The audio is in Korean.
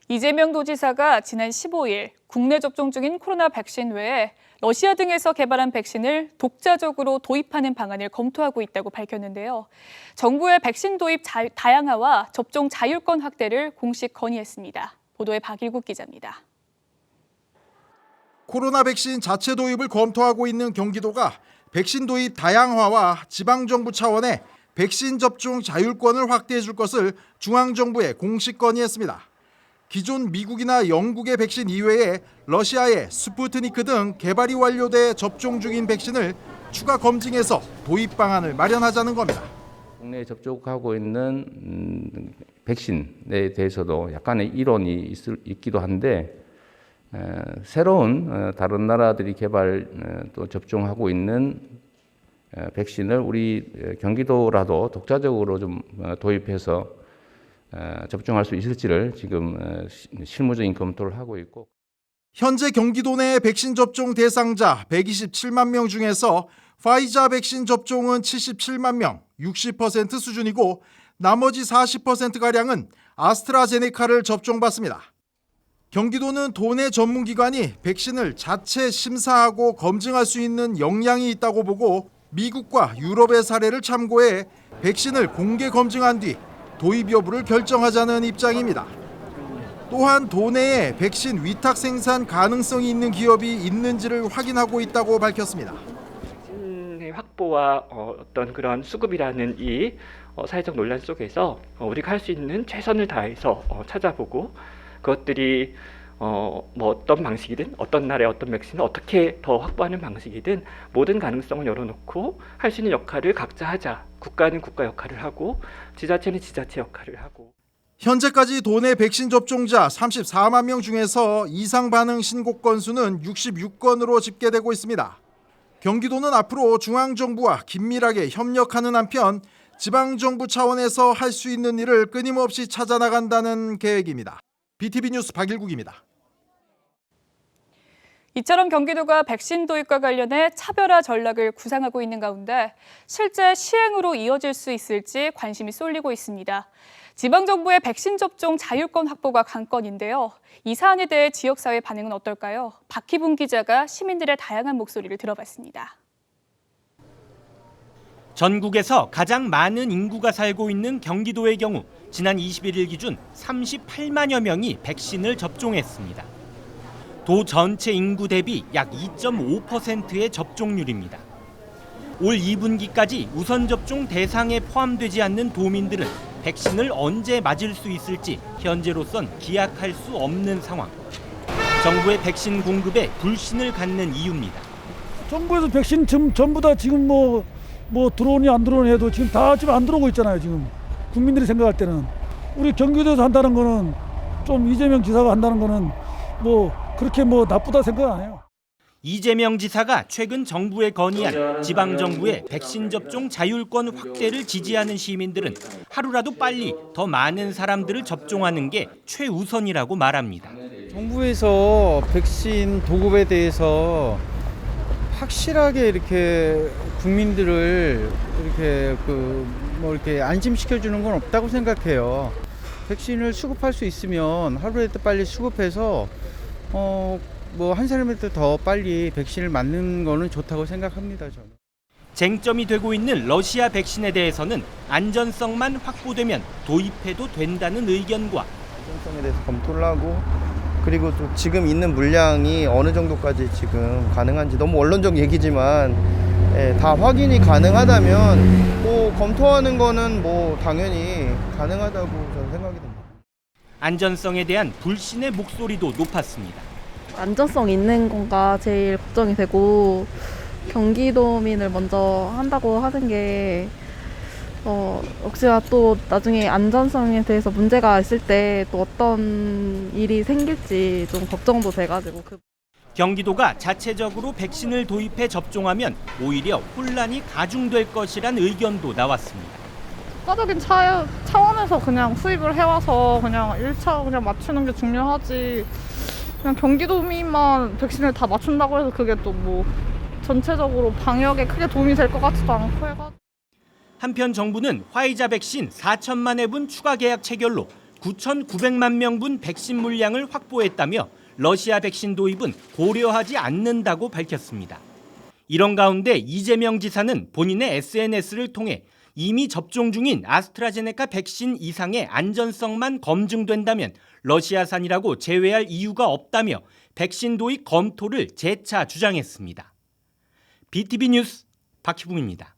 이재명 도지사가 지난 15일 국내 접종 중인 코로나 백신 외에 러시아 등에서 개발한 백신을 독자적으로 도입하는 방안을 검토하고 있다고 밝혔는데요. 정부의 백신 도입 다양화와 접종 자율권 확대를 공식 건의했습니다. 보도에 박일국 기자입니다. 코로나 백신 자체 도입을 검토하고 있는 경기도가 백신 도입 다양화와 지방정부 차원의 백신 접종 자율권을 확대해 줄 것을 중앙정부에 공식 건의했습니다. 기존 미국이나 영국의 백신 이외에 러시아의 스푸트니크 등 개발이 완료돼 접종 중인 백신을 추가 검증해서 도입 방안을 마련하자는 겁니다. 국내에 접촉하고 있는 백신에 대해서도 약간의 이론이 있기도 한데 새로운 다른 나라들이 개발 또 접종하고 있는 백신을 우리 경기도라도 독자적으로 좀 도입해서 접종할 수 있을지를 지금 실무적인 검토를 하고 있고. 현재 경기도 내 백신 접종 대상자 127만 명 중에서 파이자 백신 접종은 77만 명, 60% 수준이고 나머지 40%가량은 아스트라제네카를 접종받습니다. 경기도는 도내 전문기관이 백신을 자체 심사하고 검증할 수 있는 역량이 있다고 보고 미국과 유럽의 사례를 참고해 백신을 공개 검증한 뒤 도입 여부를 결정하자는 입장입니다. 또한 도내에 백신 위탁 생산 가능성이 있는 기업이 있는지를 확인하고 있다고 밝혔습니다. 백신의 확보와 어떤 그런 수급이라는 이 사회적 논란 속에서 우리가 할 수 있는 최선을 다해서 찾아보고 그것들이 뭐 어떤 방식이든 어떤 나라의 어떤 백신을 어떻게 더 확보하는 방식이든 모든 가능성을 열어놓고 할 수 있는 역할을 각자 하자. 국가는 국가 역할을 하고 지자체는 지자체 역할을 하고. 현재까지 도내 백신 접종자 34만 명 중에서 이상 반응 신고 건수는 66건으로 집계되고 있습니다. 경기도는 앞으로 중앙정부와 긴밀하게 협력하는 한편 지방정부 차원에서 할 수 있는 일을 끊임없이 찾아나간다는 계획입니다. BTV 뉴스 박일국입니다. 이처럼 경기도가 백신 도입과 관련해 차별화 전략을 구상하고 있는 가운데 실제 시행으로 이어질 수 있을지 관심이 쏠리고 있습니다. 지방정부의 백신 접종 자율권 확보가 관건인데요. 이 사안에 대해 지역사회 반응은 어떨까요? 박희분 기자가 시민들의 다양한 목소리를 들어봤습니다. 전국에서 가장 많은 인구가 살고 있는 경기도의 경우 지난 21일 기준 38만여 명이 백신을 접종했습니다. 도 전체 인구 대비 약 2.5%의 접종률입니다. 올 2분기까지 우선 접종 대상에 포함되지 않는 도민들은 백신을 언제 맞을 수 있을지 현재로선 기약할 수 없는 상황. 정부의 백신 공급에 불신을 갖는 이유입니다. 정부에서 백신 전부 다 지금 뭐 들어오니 안 들어오니 해도 지금 안 들어오고 있잖아요. 지금 국민들이 생각할 때는 우리 경기도에서 한다는 거는 좀 이재명 지사가 한다는 거는 그렇게 나쁘다 생각 안 해요. 이재명 지사가 최근 정부에 건의한 지방정부의 백신 접종 자율권 확대를 지지하는 시민들은 하루라도 빨리 더 많은 사람들을 접종하는 게 최우선이라고 말합니다. 정부에서 백신 보급에 대해서 확실하게 이렇게 국민들을 이렇게 안심시켜 주는 건 없다고 생각해요. 백신을 수급할 수 있으면 하루라도 빨리 수급해서 한 사람한테 더 빨리 백신을 맞는 거는 좋다고 생각합니다. 저는. 쟁점이 되고 있는 러시아 백신에 대해서는 안전성만 확보되면 도입해도 된다는 의견과 안전성에 대해서 검토를 하고 그리고 또 지금 있는 물량이 어느 정도까지 지금 가능한지 너무 원론적 얘기지만 다 확인이 가능하다면 검토하는 거는 당연히 가능하다고 저는 생각이 듭니다. 안전성에 대한 불신의 목소리도 높았습니다. 안전성 있는 건가 제일 걱정이 되고 경기도민을 먼저 한다고 하는 게 혹시나 또 나중에 안전성에 대해서 문제가 있을 때 또 어떤 일이 생길지 좀 걱정도 돼가지고. 경기도가 자체적으로 백신을 도입해 접종하면 오히려 혼란이 가중될 것이란 의견도 나왔습니다. 국가적인 차원에서 그냥 수입을 해와서 그냥 1차 그냥 맞추는 게 중요하지 그냥 경기도민만 백신을 다 맞춘다고 해서 그게 또 전체적으로 방역에 크게 도움이 될 것 같지도 않고 해가지고. 한편 정부는 화이자 백신 4천만 회분 추가 계약 체결로 9,900만 명분 백신 물량을 확보했다며 러시아 백신 도입은 고려하지 않는다고 밝혔습니다. 이런 가운데 이재명 지사는 본인의 SNS를 통해 이미 접종 중인 아스트라제네카 백신 이상의 안전성만 검증된다면 러시아산이라고 제외할 이유가 없다며 백신 도입 검토를 재차 주장했습니다. BTV 뉴스 박희붕입니다.